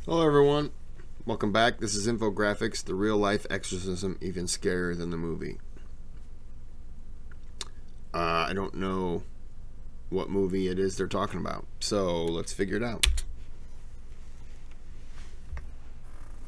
Hello everyone, welcome back. This is Infographics, the real life exorcism, even scarier than the movie. I don't know what movie it is they're talking about, so let's figure it out.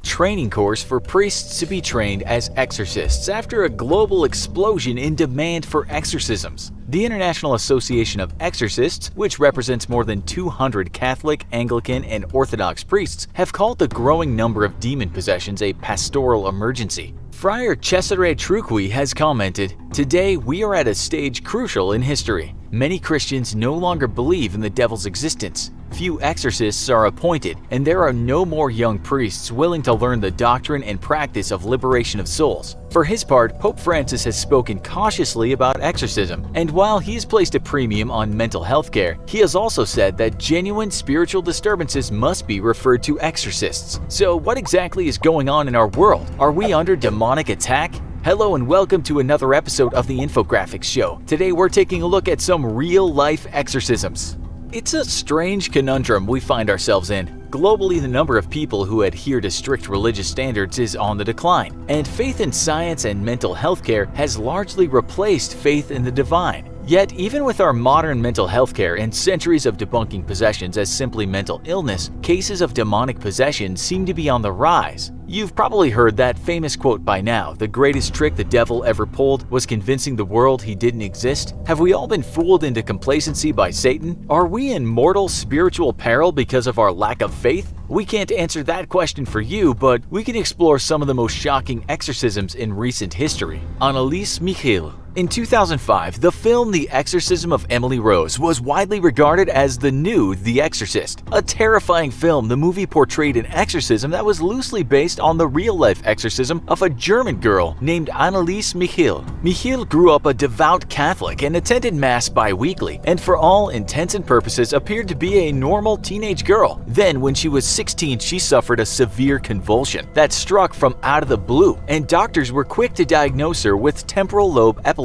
Training course for priests to be trained as exorcists after a global explosion in demand for exorcisms. The International Association of Exorcists, which represents more than 200 Catholic, Anglican, and Orthodox priests, have called the growing number of demon possessions a pastoral emergency. Friar Cesare Truqui has commented, "Today we are at a stage crucial in history. Many Christians no longer believe in the devil's existence. Few exorcists are appointed, and there are no more young priests willing to learn the doctrine and practice of liberation of souls." For his part, Pope Francis has spoken cautiously about exorcism, and while he's placed a premium on mental health care, he has also said that genuine spiritual disturbances must be referred to exorcists. So what exactly is going on in our world? Are we under demonic attack? Hello and welcome to another episode of the Infographics Show. Today we're taking a look at some real-life exorcisms. It's a strange conundrum we find ourselves in. Globally, the number of people who adhere to strict religious standards is on the decline, and faith in science and mental health care has largely replaced faith in the divine. Yet, even with our modern mental health care and centuries of debunking possessions as simply mental illness, cases of demonic possession seem to be on the rise. You've probably heard that famous quote by now, "The greatest trick the devil ever pulled was convincing the world he didn't exist." Have we all been fooled into complacency by Satan? Are we in mortal spiritual peril because of our lack of faith? We can't answer that question for you, but we can explore some of the most shocking exorcisms in recent history. Anneliese Michiel. In 2005, the film The Exorcism of Emily Rose was widely regarded as the new The Exorcist. A terrifying film, the movie portrayed an exorcism that was loosely based on the real-life exorcism of a German girl named Anneliese Michiel. Michiel grew up a devout Catholic and attended Mass bi-weekly, and for all intents and purposes appeared to be a normal teenage girl. Then, when she was 16, she suffered a severe convulsion that struck from out of the blue, and doctors were quick to diagnose her with temporal lobe epilepsy.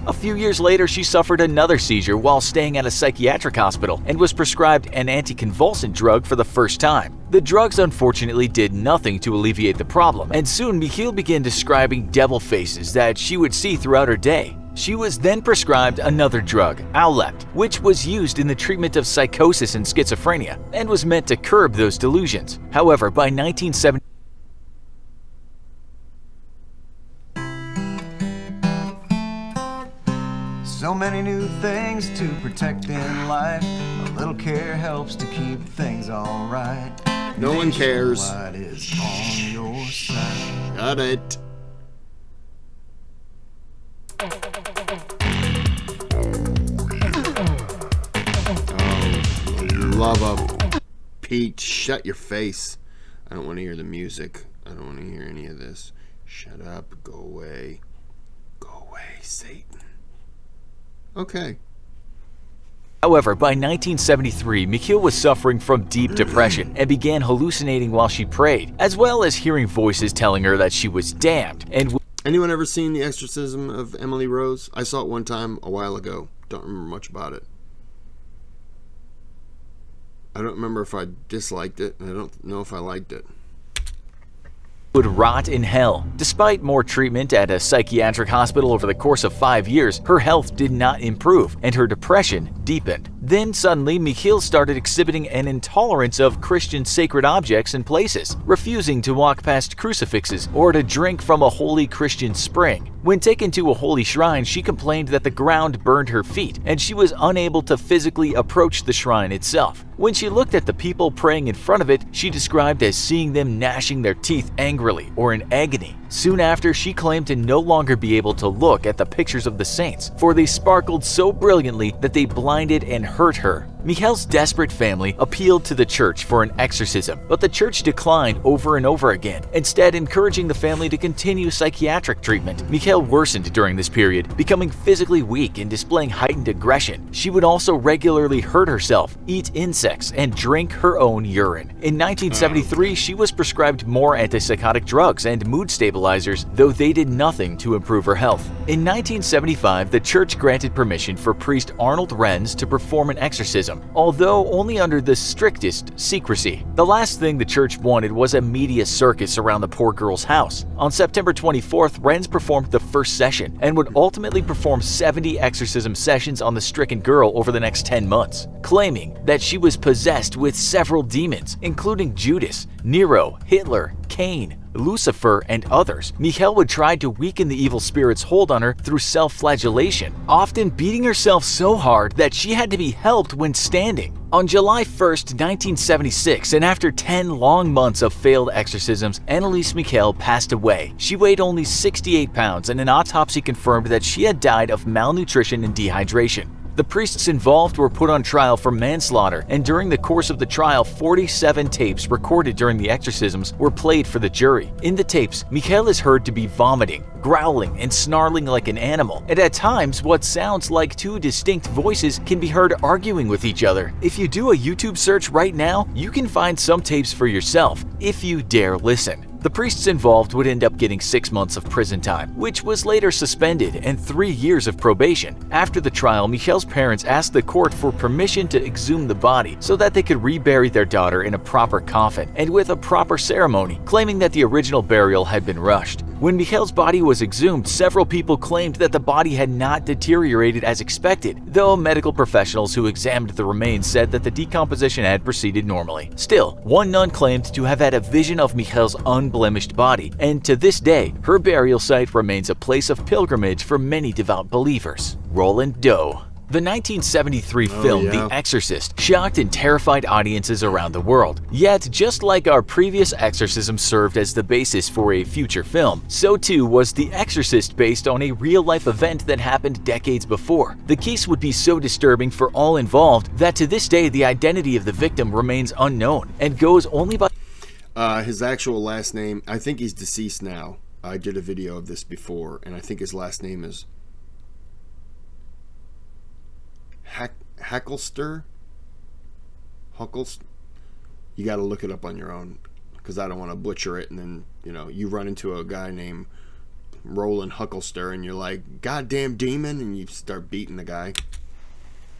A few years later, she suffered another seizure while staying at a psychiatric hospital and was prescribed an anticonvulsant drug for the first time. The drugs unfortunately did nothing to alleviate the problem, and soon Michiel began describing devil faces that she would see throughout her day. She was then prescribed another drug, Owlept, which was used in the treatment of psychosis and schizophrenia and was meant to curb those delusions. However, by 1970, so many new things to protect in life. A little care helps to keep things alright. No one cares. Nationwide is on your side. Got it. Love of Pete, shut your face. I don't want to hear the music. I don't want to hear any of this. Shut up, go away. Go away, Satan. Okay. However, by 1973, Michiel was suffering from deep depression and began hallucinating while she prayed, as well as hearing voices telling her that she was damned and Anyone ever seen The Exorcism of Emily Rose? I saw it one time a while ago. Don't remember much about it. I don't remember if I disliked it, and I don't know if I liked it. would rot in hell. Despite more treatment at a psychiatric hospital over the course of 5 years, her health did not improve and her depression deepened. Then suddenly, Michiel started exhibiting an intolerance of Christian sacred objects and places, refusing to walk past crucifixes or to drink from a holy Christian spring. When taken to a holy shrine, she complained that the ground burned her feet and she was unable to physically approach the shrine itself. When she looked at the people praying in front of it, she described as seeing them gnashing their teeth angrily or in agony. Soon after, she claimed to no longer be able to look at the pictures of the saints, for they sparkled so brilliantly that they blinded and hurt her. Michiel's desperate family appealed to the church for an exorcism, but the church declined over and over again, instead encouraging the family to continue psychiatric treatment. Michiel worsened during this period, becoming physically weak and displaying heightened aggression. She would also regularly hurt herself, eat insects, and drink her own urine. In 1973, she was prescribed more antipsychotic drugs and mood stabilizers, though they did nothing to improve her health. In 1975, the church granted permission for priest Arnold Renz to perform an exorcism, exorcism, although only under the strictest secrecy. The last thing the church wanted was a media circus around the poor girl's house. On September 24th, Renz performed the first session and would ultimately perform 70 exorcism sessions on the stricken girl over the next 10 months, claiming that she was possessed with several demons, including Judas, Nero, Hitler, Cain, Lucifer, and others. Michal would try to weaken the evil spirit's hold on her through self-flagellation, often beating herself so hard that she had to be helped when standing. On July 1st, 1976, and after 10 long months of failed exorcisms, Anneliese Michel passed away. She weighed only 68 pounds, and an autopsy confirmed that she had died of malnutrition and dehydration. The priests involved were put on trial for manslaughter, and during the course of the trial, 47 tapes recorded during the exorcisms were played for the jury. In the tapes, Michal is heard to be vomiting, growling, and snarling like an animal, and at times what sounds like two distinct voices can be heard arguing with each other. If you do a YouTube search right now, you can find some tapes for yourself, if you dare listen. The priests involved would end up getting 6 months of prison time, which was later suspended, and 3 years of probation. After the trial, Michel's parents asked the court for permission to exhume the body so that they could rebury their daughter in a proper coffin and with a proper ceremony, claiming that the original burial had been rushed. When Michel's body was exhumed, several people claimed that the body had not deteriorated as expected, though medical professionals who examined the remains said that the decomposition had proceeded normally. Still, one nun claimed to have had a vision of Michel's unblemished body, and to this day, her burial site remains a place of pilgrimage for many devout believers. Roland Doe. The 1973 film The Exorcist shocked and terrified audiences around the world. Yet, just like our previous exorcism served as the basis for a future film, so too was The Exorcist based on a real-life event that happened decades before. The case would be so disturbing for all involved that to this day the identity of the victim remains unknown and goes only by his actual last name. I think he's deceased now. I did a video of this before, and I think his last name is Huckelster. You got to look it up on your own, because I don't want to butcher it, and then you run into a guy named Roland Huckelster and you're like, goddamn demon, and you start beating the guy.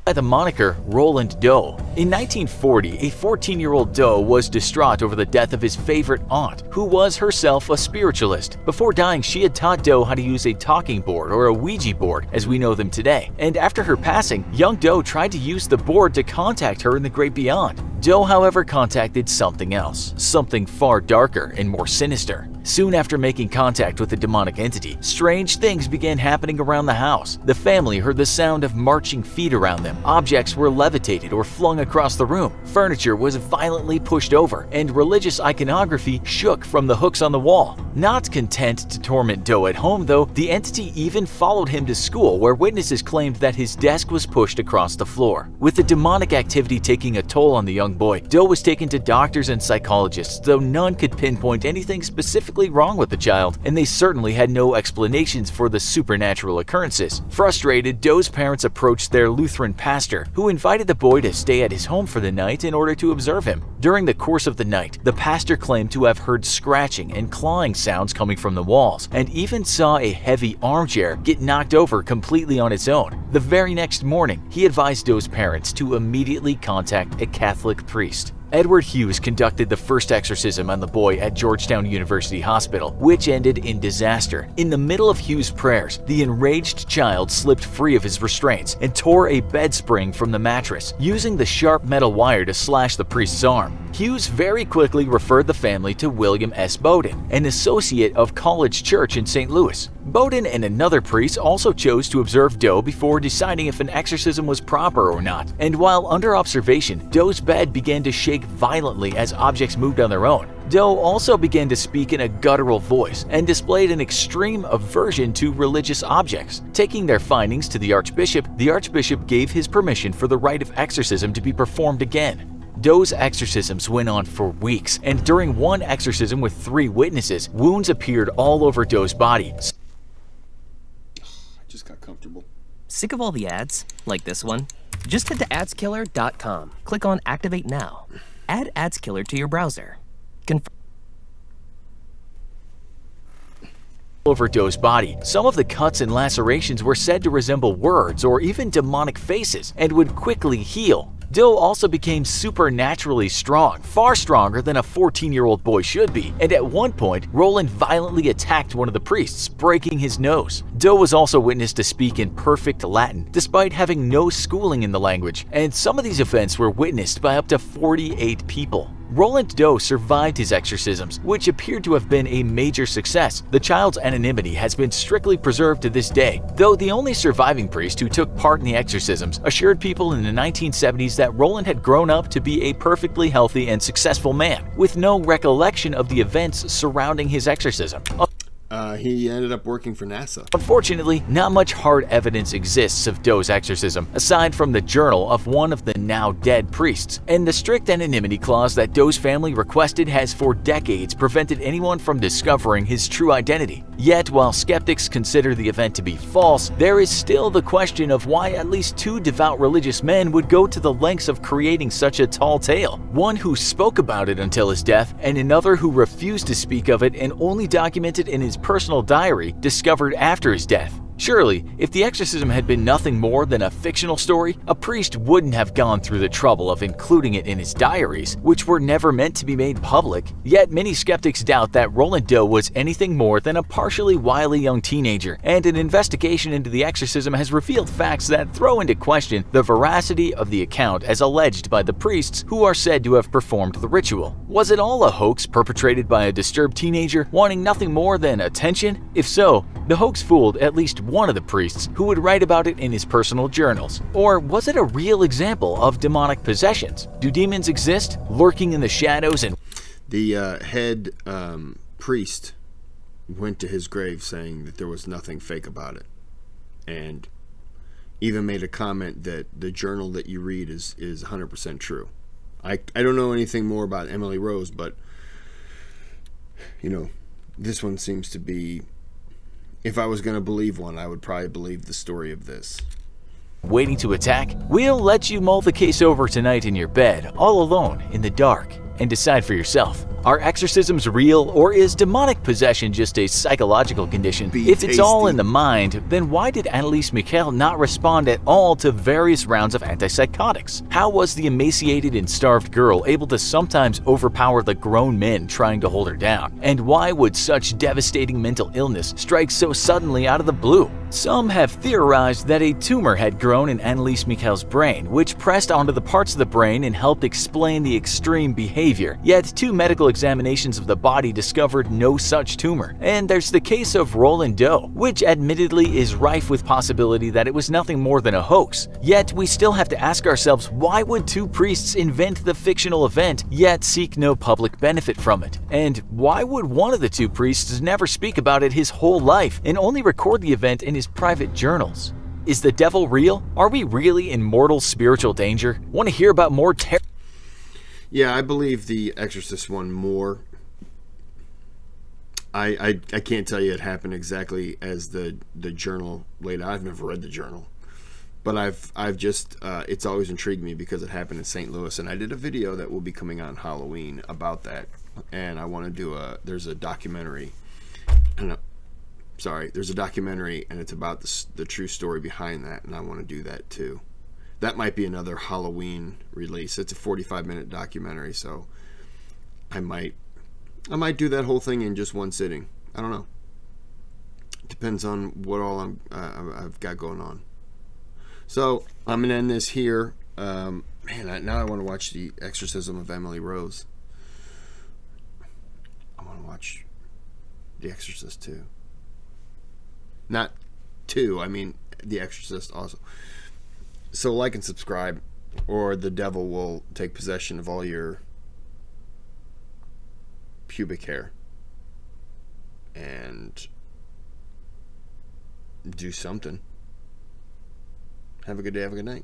The moniker Roland Doe. In 1940, a 14-year-old Doe was distraught over the death of his favorite aunt, who was herself a spiritualist. Before dying, she had taught Doe how to use a talking board, or a Ouija board as we know them today, and after her passing, young Doe tried to use the board to contact her in the great beyond. Doe, however, contacted something else, something far darker and more sinister. Soon after making contact with the demonic entity, strange things began happening around the house. The family heard the sound of marching feet around them. Objects were levitated or flung across the room. Furniture was violently pushed over, and religious iconography shook from the hooks on the wall. Not content to torment Doe at home, though, the entity even followed him to school, where witnesses claimed that his desk was pushed across the floor. With the demonic activity taking a toll on the young boy, Doe was taken to doctors and psychologists, though none could pinpoint anything specifically wrong with the child, and they certainly had no explanations for the supernatural occurrences. Frustrated, Doe's parents approached their Lutheran pastor, who invited the boy to stay at his home for the night in order to observe him. During the course of the night, the pastor claimed to have heard scratching and clawing sounds coming from the walls, and even saw a heavy armchair get knocked over completely on its own. The very next morning, he advised Doe's parents to immediately contact a Catholic priest. Edward Hughes conducted the first exorcism on the boy at Georgetown University Hospital, which ended in disaster. In the middle of Hughes' prayers, the enraged child slipped free of his restraints and tore a bed spring from the mattress, using the sharp metal wire to slash the priest's arm. Hughes very quickly referred the family to William S. Bowden, an associate of College Church in St. Louis. Bowden and another priest also chose to observe Doe before deciding if an exorcism was proper or not, and while under observation, Doe's bed began to shake violently as objects moved on their own. Doe also began to speak in a guttural voice and displayed an extreme aversion to religious objects. Taking their findings to the Archbishop gave his permission for the rite of exorcism to be performed again. Doe's exorcisms went on for weeks, and during one exorcism with 3 witnesses, wounds appeared all over Doe's body. Just got comfortable. Sick of all the ads? Like this one? Just head to adskiller.com. Click on Activate Now. Add AdsKiller to your browser. Over Doe's body. Some of the cuts and lacerations were said to resemble words or even demonic faces and would quickly heal. Doe also became supernaturally strong, far stronger than a 14-year-old boy should be, and at one point, Roland violently attacked one of the priests, breaking his nose. Doe was also witnessed to speak in perfect Latin, despite having no schooling in the language, and some of these events were witnessed by up to 48 people. Roland Doe survived his exorcisms, which appeared to have been a major success. The child's anonymity has been strictly preserved to this day, though the only surviving priest who took part in the exorcisms assured people in the 1970s that Roland had grown up to be a perfectly healthy and successful man, with no recollection of the events surrounding his exorcism. He ended up working for NASA. Unfortunately, not much hard evidence exists of Doe's exorcism, aside from the journal of one of the now dead priests, and the strict anonymity clause that Doe's family requested has for decades prevented anyone from discovering his true identity. Yet, while skeptics consider the event to be false, there is still the question of why at least two devout religious men would go to the lengths of creating such a tall tale. One who spoke about it until his death, and another who refused to speak of it and only documented in his personal diary discovered after his death. Surely, if the exorcism had been nothing more than a fictional story, a priest wouldn't have gone through the trouble of including it in his diaries, which were never meant to be made public. Yet many skeptics doubt that Roland Doe was anything more than a partially wily young teenager, and an investigation into the exorcism has revealed facts that throw into question the veracity of the account as alleged by the priests who are said to have performed the ritual. Was it all a hoax perpetrated by a disturbed teenager wanting nothing more than attention? If so, the hoax fooled at least one of the priests who would write about it in his personal journals. Or was it a real example of demonic possessions? Do demons exist, lurking in the shadows and... The head priest went to his grave saying that there was nothing fake about it. And even made a comment that the journal that you read is 100% true. I don't know anything more about Emily Rose, but, you know, this one seems to be... If I was going to believe one, I would probably believe the story of this. waiting to attack? We'll let you mull the case over tonight in your bed, all alone in the dark, and decide for yourself. Are exorcisms real, or is demonic possession just a psychological condition? If it's all in the mind, then why did Anneliese Michel not respond at all to various rounds of antipsychotics? How was the emaciated and starved girl able to sometimes overpower the grown men trying to hold her down? And why would such devastating mental illness strike so suddenly out of the blue? Some have theorized that a tumor had grown in Anneliese Michel's brain, which pressed onto the parts of the brain and helped explain the extreme behavior. Yet 2 medical examinations of the body discovered no such tumor. And there's the case of Roland Doe, which admittedly is rife with possibility that it was nothing more than a hoax. Yet we still have to ask ourselves, why would 2 priests invent the fictional event yet seek no public benefit from it? And why would one of the 2 priests never speak about it his whole life and only record the event in his private journals? Is the devil real? Are we really in mortal spiritual danger? Want to hear about more terror? Yeah, I believe the Exorcist one more. I can't tell you it happened exactly as the journal laid out. I've never read the journal, but I've just it's always intrigued me because it happened in St. Louis, and I did a video that will be coming out on Halloween about that, and I want to do there's a documentary. There's a documentary, and it's about the true story behind that, and I want to do that too. That might be another Halloween release. It's a 45-minute documentary, so I might do that whole thing in just one sitting. I don't know. Depends on what all I've got going on. So I'm gonna end this here. Man, now I want to watch the Exorcism of Emily Rose. I want to watch The Exorcist 2. Not 2. I mean The Exorcist also. So like and subscribe, or the devil will take possession of all your pubic hair and do something. Have a good day, have a good night.